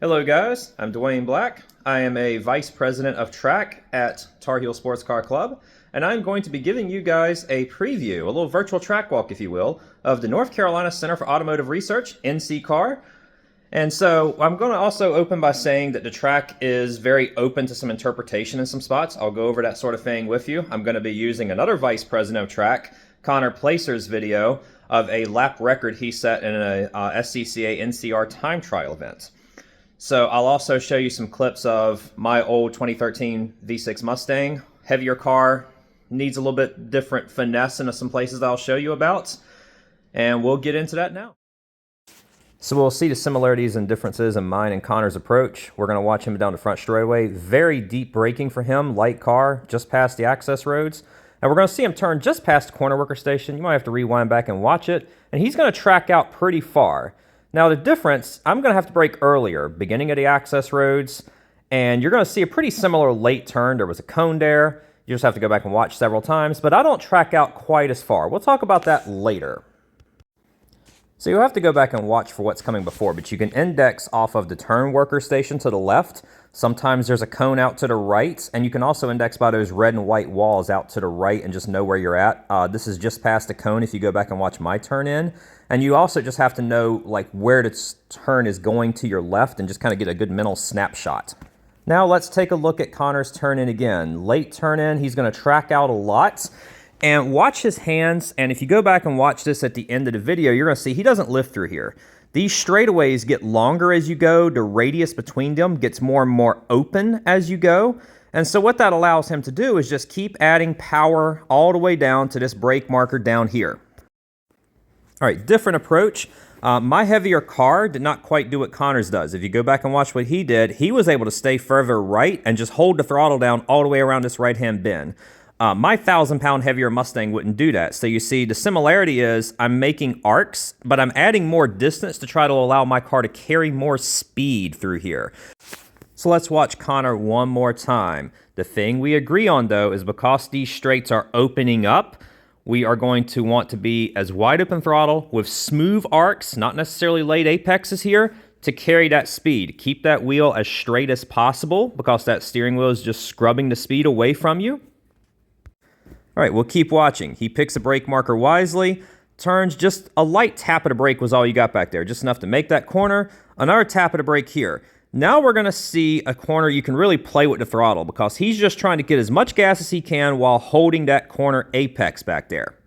Hello guys, I'm Duane Black. I am a Vice President of Track at Tarheel Sports Car Club, and I'm going to be giving you guys a preview, a little virtual track walk if you will, of the North Carolina Center for Automotive Research, NCCAR. And so I'm going to also open by saying that the track is very open to some interpretation in some spots. I'll go over that sort of thing with you. I'm going to be using another Vice President of Track, Connor Placer's video of a lap record he set in a SCCA NCR time trial event. So I'll also show you some clips of my old 2013 V6 Mustang. Heavier car, needs a little bit different finesse in some places that I'll show you about. And we'll get into that now. So we'll see the similarities and differences in mine and Connor's approach. We're going to watch him down the front straightaway. Very deep braking for him, light car, just past the access roads. And we're going to see him turn just past the corner worker station. You might have to rewind back and watch it. And he's going to track out pretty far. Now the difference, I'm going to have to brake earlier, beginning of the access roads. And you're going to see a pretty similar late turn. There was a cone there. You just have to go back and watch several times. But I don't track out quite as far. We'll talk about that later. So you'll have to go back and watch for what's coming before, but you can index off of the turn worker station to the left. Sometimes there's a cone out to the right, and you can also index by those red and white walls out to the right and just know where you're at. This is just past the cone if you go back and watch my turn in. And you also just have to know like where the turn is going to your left and just kind of get a good mental snapshot. Now let's take a look at Connor's turn in again. Late turn in, he's going to track out a lot. And watch his hands, and if you go back and watch this at the end of the video, you're going to see he doesn't lift through here. These straightaways get longer as you go. The radius between them gets more and more open as you go. And so what that allows him to do is just keep adding power all the way down to this brake marker down here. All right, different approach. My heavier car did not quite do what Connor's does. If you go back and watch what he did, he was able to stay further right and just hold the throttle down all the way around this right-hand bend. My 1,000-pound heavier Mustang wouldn't do that. So you see, the similarity is I'm making arcs, but I'm adding more distance to try to allow my car to carry more speed through here. So let's watch Connor one more time. The thing we agree on, though, is because these straights are opening up, we are going to want to be as wide open throttle with smooth arcs, not necessarily late apexes here, to carry that speed. Keep that wheel as straight as possible because that steering wheel is just scrubbing the speed away from you. All right, we'll keep watching. He picks a brake marker wisely, turns, just a light tap of the brake was all you got back there, just enough to make that corner. Another tap of the brake here. Now we're going to see a corner you can really play with the throttle because he's just trying to get as much gas as he can while holding that corner apex back there.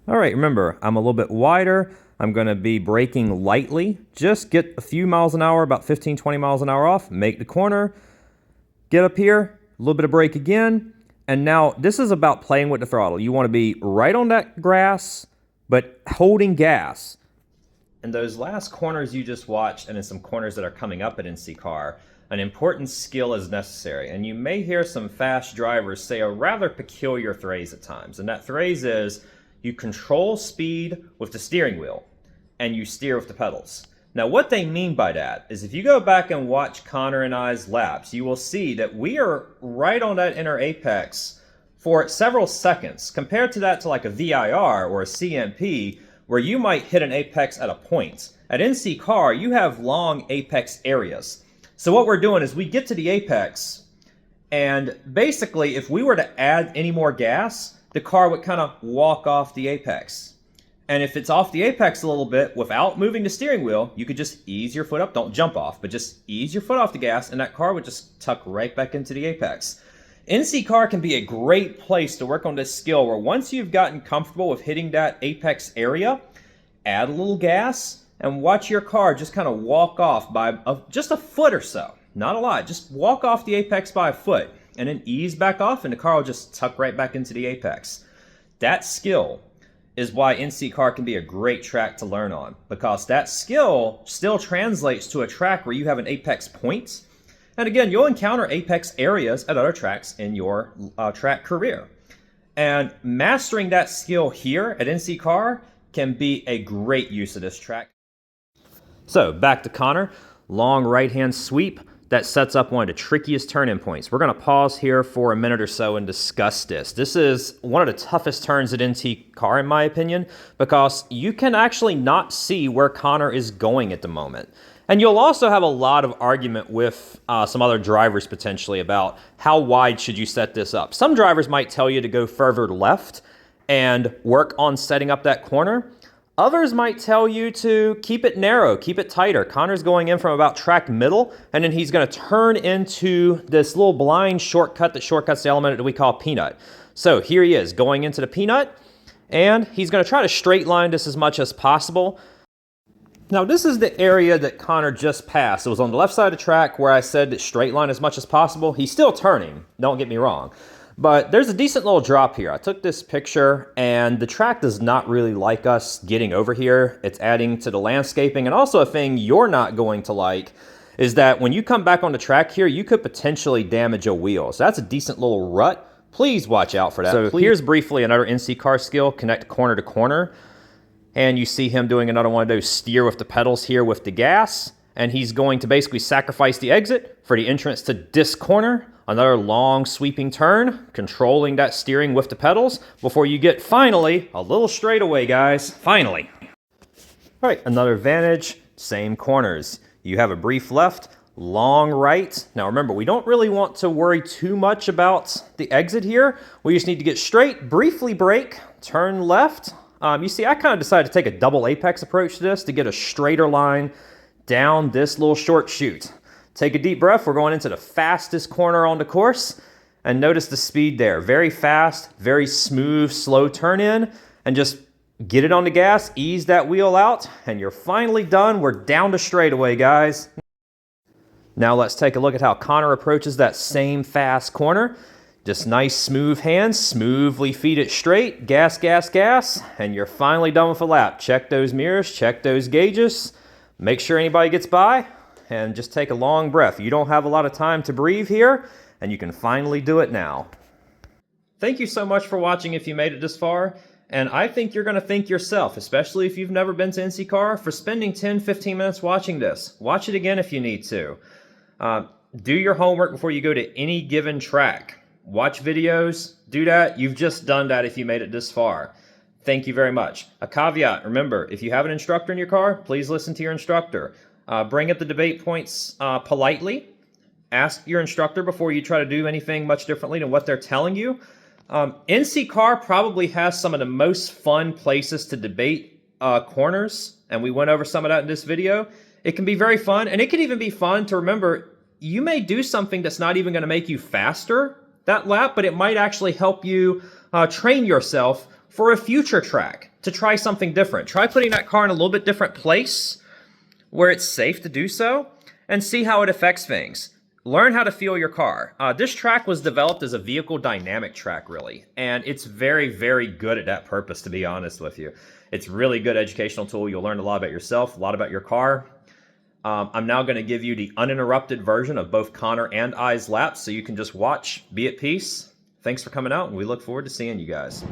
All right, remember, I'm a little bit wider. I'm going to be braking lightly. Just get a few miles an hour, about 15, 20 miles an hour off, make the corner, get up here, a little bit of brake again. And now this is about playing with the throttle. You want to be right on that grass, but holding gas. And those last corners you just watched, and in some corners that are coming up at NCCAR, an important skill is necessary. And you may hear some fast drivers say a rather peculiar phrase at times. And that phrase is, you control speed with the steering wheel, and you steer with the pedals. Now what they mean by that is if you go back and watch Connor and I's laps, you will see that we are right on that inner apex for several seconds, compared to that to like a VIR or a CMP, where you might hit an apex at a point. At NCCAR, you have long apex areas. So what we're doing is we get to the apex, and basically if we were to add any more gas, the car would kind of walk off the apex. And if it's off the apex a little bit without moving the steering wheel, you could just ease your foot up. Don't jump off, but just ease your foot off the gas, and that car would just tuck right back into the apex. NCCAR can be a great place to work on this skill where once you've gotten comfortable with hitting that apex area, add a little gas and watch your car just kind of walk off by just a foot or so. Not a lot. Just walk off the apex by a foot and then ease back off, and the car will just tuck right back into the apex. That skill is why NCCAR can be a great track to learn on, because that skill still translates to a track where you have an apex point. And again, you'll encounter apex areas at other tracks in your track career. And mastering that skill here at NCCAR can be a great use of this track. So back to Connor, long right-hand sweep, that sets up one of the trickiest turn-in points. We're going to pause here for a minute or so and discuss this. This is one of the toughest turns at NCCAR, in my opinion, because you can actually not see where Connor is going at the moment. And you'll also have a lot of argument with some other drivers potentially about how wide should you set this up. Some drivers might tell you to go further left and work on setting up that corner. Others might tell you to keep it narrow, keep it tighter. Connor's going in from about track middle, and then he's going to turn into this little blind shortcut that shortcuts the element that we call peanut. So here he is going into the peanut, and he's going to try to straight line this as much as possible. Now this is the area that Connor just passed. It was on the left side of the track where I said that straight line as much as possible. He's still turning, don't get me wrong. But there's a decent little drop here. I took this picture, and the track does not really like us getting over here. It's adding to the landscaping. And also a thing you're not going to like is that when you come back on the track here, you could potentially damage a wheel. So that's a decent little rut. Please watch out for that. So here's briefly another NCCAR skill, connect corner to corner. And you see him doing another one of those steer with the pedals here with the gas. And he's going to basically sacrifice the exit for the entrance to this corner. Another long sweeping turn, controlling that steering with the pedals before you get finally a little straightaway, guys. Finally. All right, another advantage, same corners. You have a brief left, long right. Now remember, we don't really want to worry too much about the exit here. We just need to get straight, briefly brake, turn left. You see, I kind of decided to take a double apex approach to this to get a straighter line down this little short chute. Take a deep breath. We're going into the fastest corner on the course, and notice the speed there. Very fast, very smooth, slow turn in, and just get it on the gas, ease that wheel out, and you're finally done. We're down to straightaway, guys. Now let's take a look at how Connor approaches that same fast corner. Just nice, smooth hands, smoothly feed it straight, gas, gas, gas, and you're finally done with a lap. Check those mirrors, check those gauges, make sure anybody gets by, and just take a long breath. You don't have a lot of time to breathe here, and you can finally do it now. Thank you so much for watching if you made it this far, and I think you're going to thank yourself, especially if you've never been to NCCAR, for spending 10-15 minutes watching this. Watch it again if you need to. Do your homework before you go to any given track. Watch videos, do that. You've just done that if you made it this far. Thank you very much. A caveat, remember, if you have an instructor in your car, please listen to your instructor. Bring up the debate points politely. Ask your instructor before you try to do anything much differently than what they're telling you. NCCAR probably has some of the most fun places to debate corners, and we went over some of that in this video. It can be very fun, and it can even be fun to remember you may do something that's not even going to make you faster that lap, but it might actually help you train yourself for a future track to try something different. Try putting that car in a little bit different place where it's safe to do so, and see how it affects things. Learn how to feel your car. This track was developed as a vehicle dynamic track, really, and it's very, very good at that purpose, to be honest with you. It's really good educational tool. You'll learn a lot about yourself, a lot about your car. I'm now going to give you the uninterrupted version of both Connor and I's laps, so you can just watch, be at peace. Thanks for coming out, and we look forward to seeing you guys.